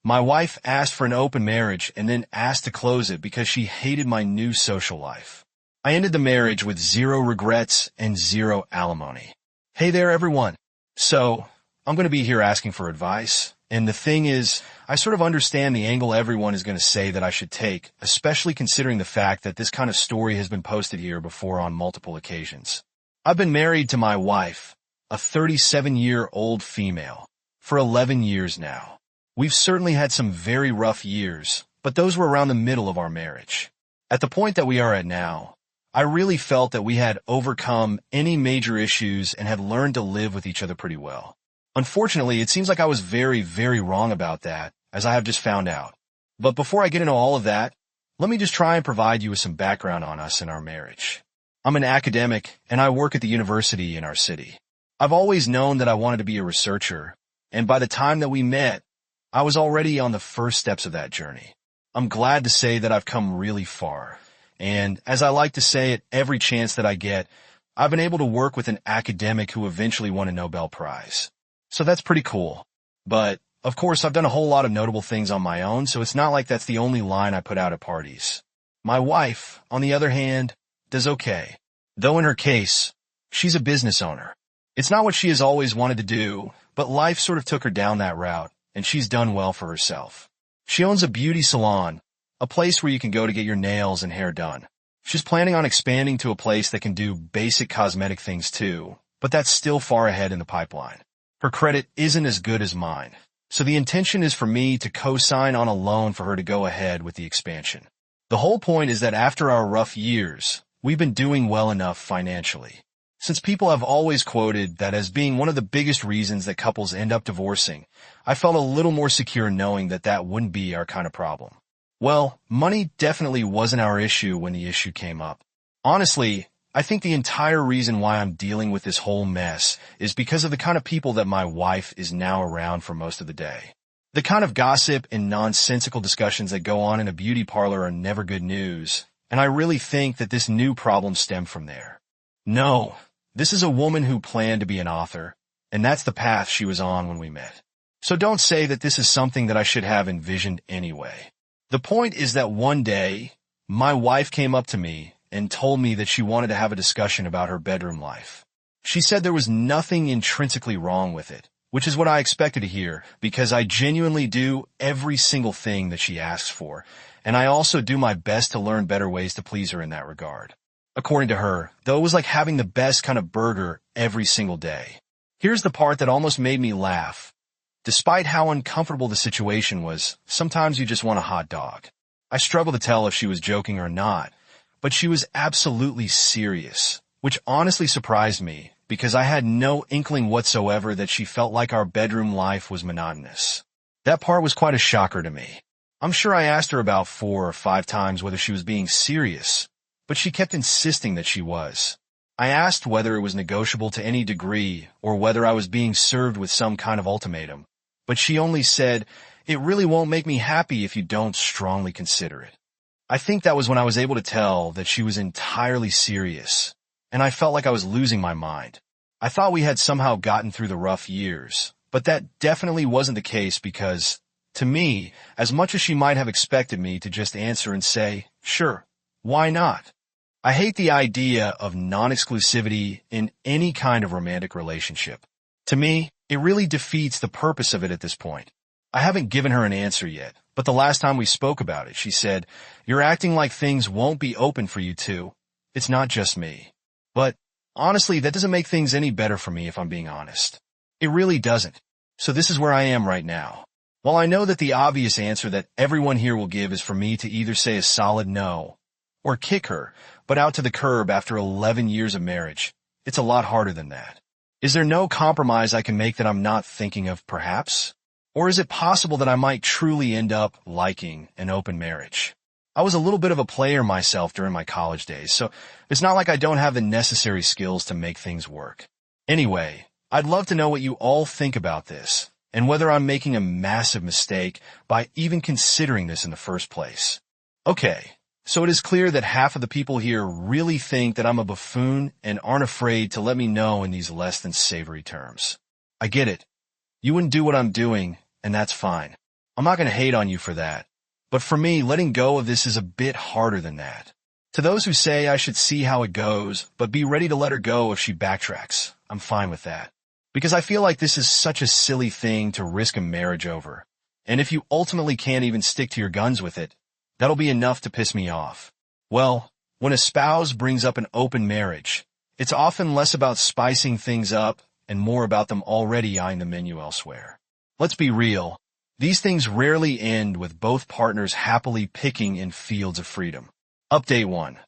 My wife asked for an open marriage and then asked to close it because she hated my new social life. I ended the marriage with zero regrets and zero alimony. Hey there, everyone. So, I'm going to be here asking for advice. And the thing is, I sort of understand the angle everyone is going to say that I should take, especially considering the fact that this kind of story has been posted here before on multiple occasions. I've been married to my wife, a 37-year-old female, for 11 years now. We've certainly had some very rough years, but those were around the middle of our marriage. At the point that we are at now, I really felt that we had overcome any major issues and had learned to live with each other pretty well. Unfortunately, it seems like I was very, very wrong about that, as I have just found out. But before I get into all of that, let me just try and provide you with some background on us and our marriage. I'm an academic, and I work at the university in our city. I've always known that I wanted to be a researcher, and by the time that we met, I was already on the first steps of that journey. I'm glad to say that I've come really far, and as I like to say at every chance that I get, I've been able to work with an academic who eventually won a Nobel Prize. So that's pretty cool. But, of course, I've done a whole lot of notable things on my own, so it's not like that's the only line I put out at parties. My wife, on the other hand, does okay. Though in her case, she's a business owner. It's not what she has always wanted to do, but life sort of took her down that route, and she's done well for herself. She owns a beauty salon, a place where you can go to get your nails and hair done. She's planning on expanding to a place that can do basic cosmetic things too, but that's still far ahead in the pipeline. Her credit isn't as good as mine, so the intention is for me to co-sign on a loan for her to go ahead with the expansion. The whole point is that after our rough years, we've been doing well enough financially. Since people have always quoted that as being one of the biggest reasons that couples end up divorcing, I felt a little more secure knowing that that wouldn't be our kind of problem. Well, money definitely wasn't our issue when the issue came up. Honestly, I think the entire reason why I'm dealing with this whole mess is because of the kind of people that my wife is now around for most of the day. The kind of gossip and nonsensical discussions that go on in a beauty parlor are never good news, and I really think that this new problem stemmed from there. No, this is a woman who planned to be an author, and that's the path she was on when we met. So don't say that this is something that I should have envisioned anyway. The point is that one day, my wife came up to me and told me that she wanted to have a discussion about her bedroom life. She said there was nothing intrinsically wrong with it, which is what I expected to hear, because I genuinely do every single thing that she asks for, and I also do my best to learn better ways to please her in that regard. According to her, though, it was like having the best kind of burger every single day. Here's the part that almost made me laugh. Despite how uncomfortable the situation was, sometimes you just want a hot dog. I struggled to tell if she was joking or not, but she was absolutely serious, which honestly surprised me because I had no inkling whatsoever that she felt like our bedroom life was monotonous. That part was quite a shocker to me. I'm sure I asked her about 4 or 5 times whether she was being serious, but she kept insisting that she was. I asked whether it was negotiable to any degree or whether I was being served with some kind of ultimatum, but she only said, "It really won't make me happy if you don't strongly consider it." I think that was when I was able to tell that she was entirely serious, and I felt like I was losing my mind. I thought we had somehow gotten through the rough years, but that definitely wasn't the case because, to me, as much as she might have expected me to just answer and say, "Sure, why not?" I hate the idea of non-exclusivity in any kind of romantic relationship. To me, it really defeats the purpose of it at this point. I haven't given her an answer yet, but the last time we spoke about it, she said, "You're acting like things won't be open for you two. It's not just me." But honestly, that doesn't make things any better for me if I'm being honest. It really doesn't. So this is where I am right now. While I know that the obvious answer that everyone here will give is for me to either say a solid no, or kick her, but out to the curb after 11 years of marriage, it's a lot harder than that. Is there no compromise I can make that I'm not thinking of, perhaps? Or is it possible that I might truly end up liking an open marriage? I was a little bit of a player myself during my college days, so it's not like I don't have the necessary skills to make things work. Anyway, I'd love to know what you all think about this, and whether I'm making a massive mistake by even considering this in the first place. Okay, so it is clear that half of the people here really think that I'm a buffoon and aren't afraid to let me know in these less than savory terms. I get it. You wouldn't do what I'm doing, and that's fine. I'm not going to hate on you for that. But for me, letting go of this is a bit harder than that. To those who say I should see how it goes, but be ready to let her go if she backtracks, I'm fine with that. Because I feel like this is such a silly thing to risk a marriage over. And if you ultimately can't even stick to your guns with it, that'll be enough to piss me off. Well, when a spouse brings up an open marriage, it's often less about spicing things up and more about them already eyeing the menu elsewhere. Let's be real. These things rarely end with both partners happily picking in fields of freedom. Update 1.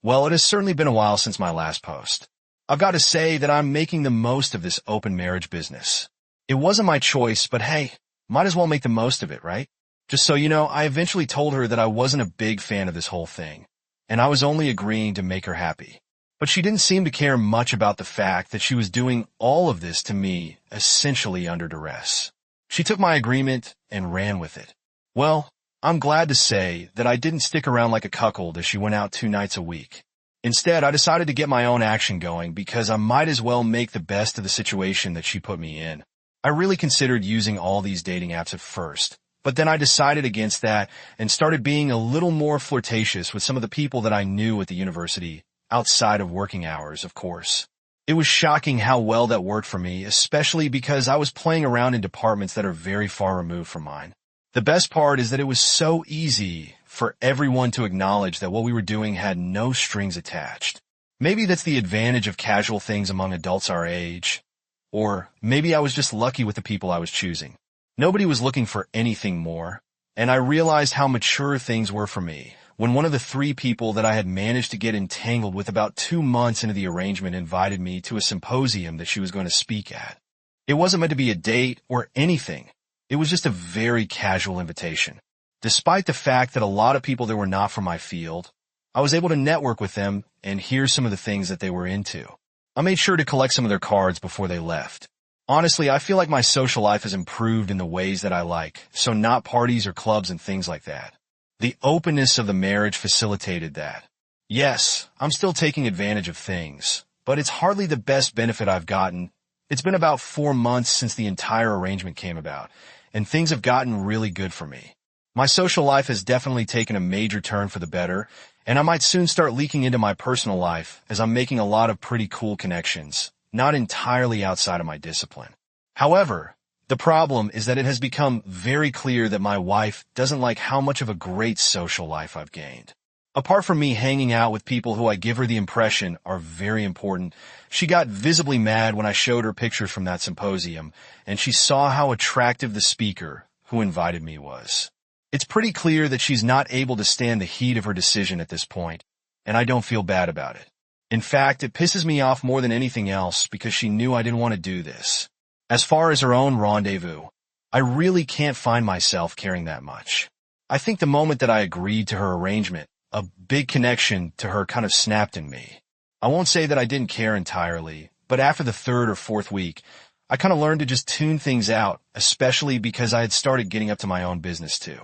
Well, it has certainly been a while since my last post. I've got to say that I'm making the most of this open marriage business. It wasn't my choice, but hey, might as well make the most of it, right? Just so you know, I eventually told her that I wasn't a big fan of this whole thing, and I was only agreeing to make her happy. But she didn't seem to care much about the fact that she was doing all of this to me essentially under duress. She took my agreement and ran with it. Well, I'm glad to say that I didn't stick around like a cuckold as she went out 2 nights a week. Instead, I decided to get my own action going because I might as well make the best of the situation that she put me in. I really considered using all these dating apps at first, but then I decided against that and started being a little more flirtatious with some of the people that I knew at the university, outside of working hours, of course. It was shocking how well that worked for me, especially because I was playing around in departments that are very far removed from mine. The best part is that it was so easy for everyone to acknowledge that what we were doing had no strings attached. Maybe that's the advantage of casual things among adults our age. Or maybe I was just lucky with the people I was choosing. Nobody was looking for anything more, and I realized how mature things were for me when one of the 3 people that I had managed to get entangled with about 2 months into the arrangement invited me to a symposium that she was going to speak at. It wasn't meant to be a date or anything. It was just a very casual invitation. Despite the fact that a lot of people that were not from my field, I was able to network with them and hear some of the things that they were into. I made sure to collect some of their cards before they left. Honestly, I feel like my social life has improved in the ways that I like, so not parties or clubs and things like that. The openness of the marriage facilitated that. Yes, I'm still taking advantage of things, but it's hardly the best benefit I've gotten. It's been about 4 months since the entire arrangement came about, and things have gotten really good for me. My social life has definitely taken a major turn for the better, and I might soon start leaking into my personal life as I'm making a lot of pretty cool connections, not entirely outside of my discipline. However, the problem is that it has become very clear that my wife doesn't like how much of a great social life I've gained. Apart from me hanging out with people who I give her the impression are very important, she got visibly mad when I showed her pictures from that symposium, and she saw how attractive the speaker who invited me was. It's pretty clear that she's not able to stand the heat of her decision at this point, and I don't feel bad about it. In fact, it pisses me off more than anything else because she knew I didn't want to do this. As far as her own rendezvous, I really can't find myself caring that much. I think the moment that I agreed to her arrangement, a big connection to her kind of snapped in me. I won't say that I didn't care entirely, but after the 3rd or 4th week, I kind of learned to just tune things out, especially because I had started getting up to my own business too.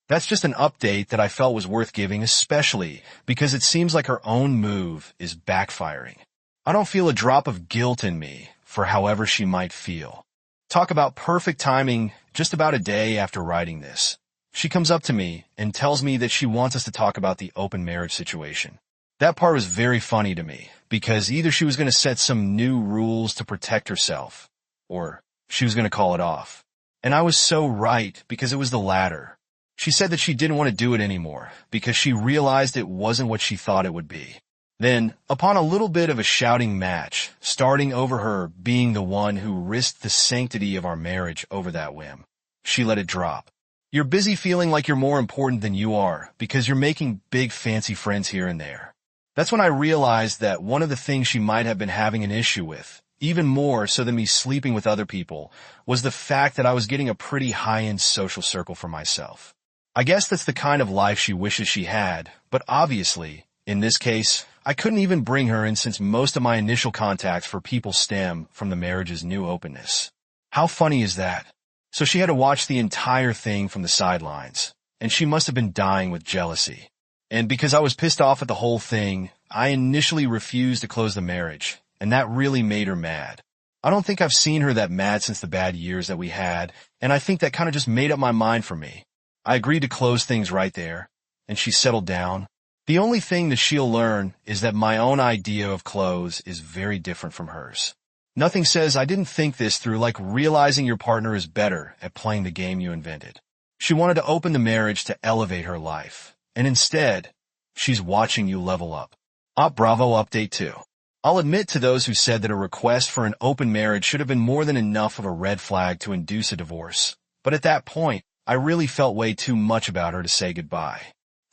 That's just an update that I felt was worth giving, especially because it seems like her own move is backfiring. I don't feel a drop of guilt in me for however she might feel. Talk about perfect timing. Just about a day after writing this, she comes up to me and tells me that she wants us to talk about the open marriage situation. That part was very funny to me because either she was going to set some new rules to protect herself or she was going to call it off. And I was so right because it was the latter. She said that she didn't want to do it anymore because she realized it wasn't what she thought it would be. Then, upon a little bit of a shouting match, starting over her being the one who risked the sanctity of our marriage over that whim, she let it drop. You're busy feeling like you're more important than you are because you're making big fancy friends here and there. That's when I realized that one of the things she might have been having an issue with, even more so than me sleeping with other people, was the fact that I was getting a pretty high-end social circle for myself. I guess that's the kind of life she wishes she had, but obviously, in this case, I couldn't even bring her in since most of my initial contacts for people stem from the marriage's new openness. How funny is that? So she had to watch the entire thing from the sidelines, and she must have been dying with jealousy. And because I was pissed off at the whole thing, I initially refused to close the marriage, and that really made her mad. I don't think I've seen her that mad since the bad years that we had, and I think that kind of just made up my mind for me. I agreed to close things right there, and she settled down. The only thing that she'll learn is that my own idea of close is very different from hers. Nothing says I didn't think this through like realizing your partner is better at playing the game you invented. She wanted to open the marriage to elevate her life, and instead, she's watching you level up. Op Bravo Update 2. I'll admit to those who said that a request for an open marriage should have been more than enough of a red flag to induce a divorce, but at that point, I really felt way too much about her to say goodbye.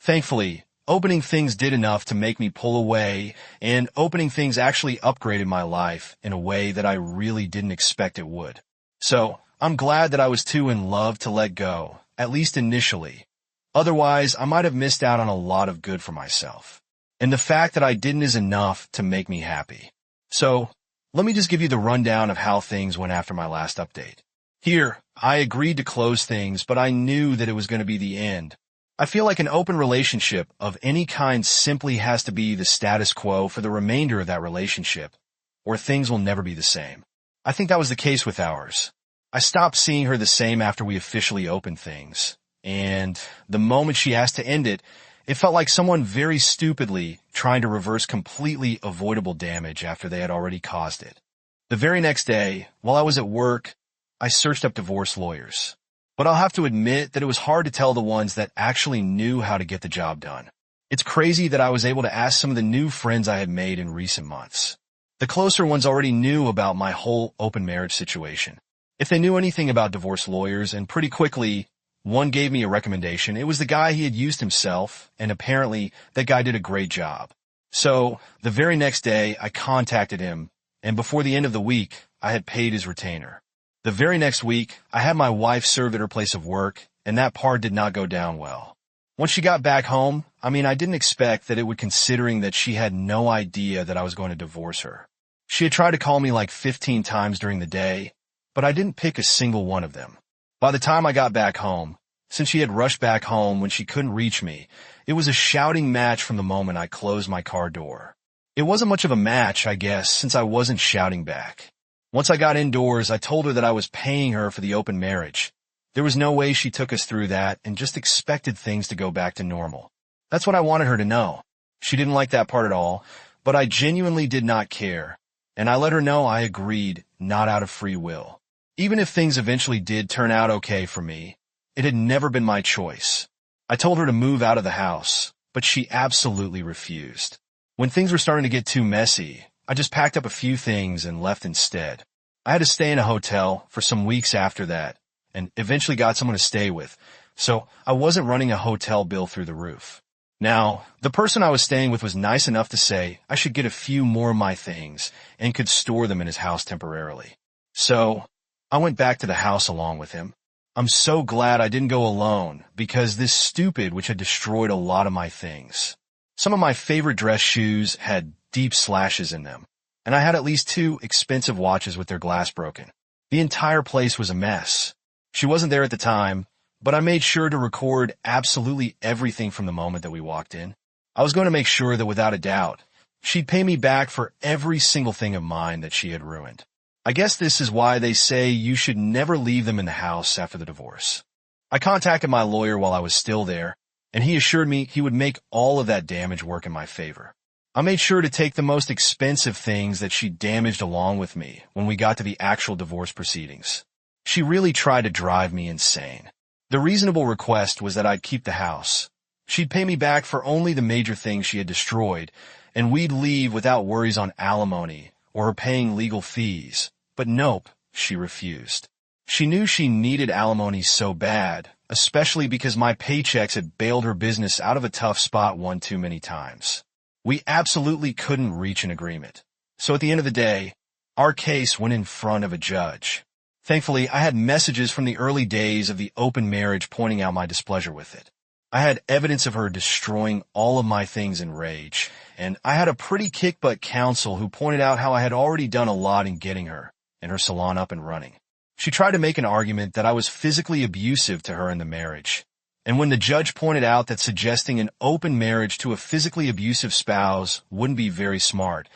Thankfully, opening things did enough to make me pull away, and opening things actually upgraded my life in a way that I really didn't expect it would. So, I'm glad that I was too in love to let go, at least initially. Otherwise, I might have missed out on a lot of good for myself. And the fact that I didn't is enough to make me happy. So, let me just give you the rundown of how things went after my last update. Here, I agreed to close things, but I knew that it was going to be the end. I feel like an open relationship of any kind simply has to be the status quo for the remainder of that relationship, or things will never be the same. I think that was the case with ours. I stopped seeing her the same after we officially opened things, and the moment she asked to end it, it felt like someone very stupidly trying to reverse completely avoidable damage after they had already caused it. The very next day, while I was at work, I searched up divorce lawyers. But I'll have to admit that it was hard to tell the ones that actually knew how to get the job done. It's crazy that I was able to ask some of the new friends I had made in recent months. The closer ones already knew about my whole open marriage situation. If they knew anything about divorce lawyers, and pretty quickly, one gave me a recommendation. It was the guy he had used himself, and apparently that guy did a great job. So, the very next day, I contacted him, and before the end of the week, I had paid his retainer. The very next week, I had my wife served at her place of work, and that part did not go down well. Once she got back home, I didn't expect that it would, considering that she had no idea that I was going to divorce her. She had tried to call me like 15 times during the day, but I didn't pick a single one of them. By the time I got back home, since she had rushed back home when she couldn't reach me, it was a shouting match from the moment I closed my car door. It wasn't much of a match, I guess, since I wasn't shouting back. Once I got indoors, I told her that I was paying her for the open marriage. There was no way she took us through that and just expected things to go back to normal. That's what I wanted her to know. She didn't like that part at all, but I genuinely did not care, and I let her know I agreed, not out of free will. Even if things eventually did turn out okay for me, it had never been my choice. I told her to move out of the house, but she absolutely refused. When things were starting to get too messy, I just packed up a few things and left instead. I had to stay in a hotel for some weeks after that, and eventually got someone to stay with, so I wasn't running a hotel bill through the roof. Now, the person I was staying with was nice enough to say I should get a few more of my things and could store them in his house temporarily. So, I went back to the house along with him. I'm so glad I didn't go alone, because this stupid which had destroyed a lot of my things. Some of my favorite dress shoes had deep slashes in them, and I had at least 2 expensive watches with their glass broken. The entire place was a mess. She wasn't there at the time, but I made sure to record absolutely everything from the moment that we walked in. I was going to make sure that without a doubt, she'd pay me back for every single thing of mine that she had ruined. I guess this is why they say you should never leave them in the house after the divorce. I contacted my lawyer while I was still there, and he assured me he would make all of that damage work in my favor. I made sure to take the most expensive things that she damaged along with me when we got to the actual divorce proceedings. She really tried to drive me insane. The reasonable request was that I'd keep the house. She'd pay me back for only the major things she had destroyed, and we'd leave without worries on alimony or her paying legal fees. But nope, she refused. She knew she needed alimony so bad, especially because my paychecks had bailed her business out of a tough spot one too many times. We absolutely couldn't reach an agreement. So at the end of the day, our case went in front of a judge. Thankfully, I had messages from the early days of the open marriage pointing out my displeasure with it. I had evidence of her destroying all of my things in rage, and I had a pretty kick-butt counsel who pointed out how I had already done a lot in getting her and her salon up and running. She tried to make an argument that I was physically abusive to her in the marriage. And when the judge pointed out that suggesting an open marriage to a physically abusive spouse wouldn't be very smart,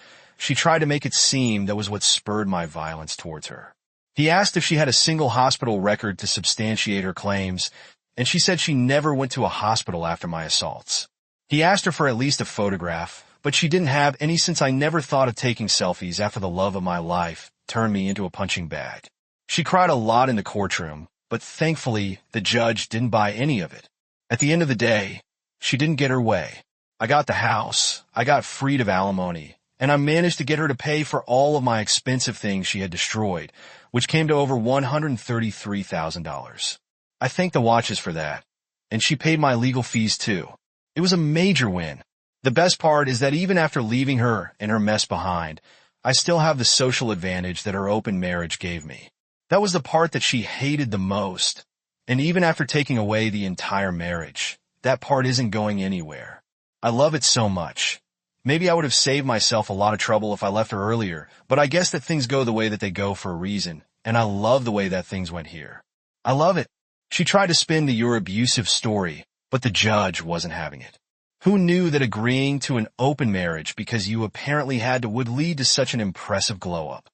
She tried to make it seem that was what spurred my violence towards her. He asked if she had a single hospital record to substantiate her claims, and she said she never went to a hospital after my assaults. He asked her for at least a photograph, but she didn't have any since I never thought of taking selfies after the love of my life turned me into a punching bag. She cried a lot in the courtroom, but thankfully the judge didn't buy any of it. At the end of the day, she didn't get her way. I got the house, I got freed of alimony, and I managed to get her to pay for all of my expensive things she had destroyed, which came to over $133,000. I thank the watches for that, and she paid my legal fees too. It was a major win. The best part is that even after leaving her and her mess behind, I still have the social advantage that her open marriage gave me. That was the part that she hated the most. And even after taking away the entire marriage, that part isn't going anywhere. I love it so much. Maybe I would have saved myself a lot of trouble if I left her earlier, but I guess that things go the way that they go for a reason, and I love the way that things went here. I love it. She tried to spin the "you're abusive" story, but the judge wasn't having it. Who knew that agreeing to an open marriage because you apparently had to would lead to such an impressive glow-up?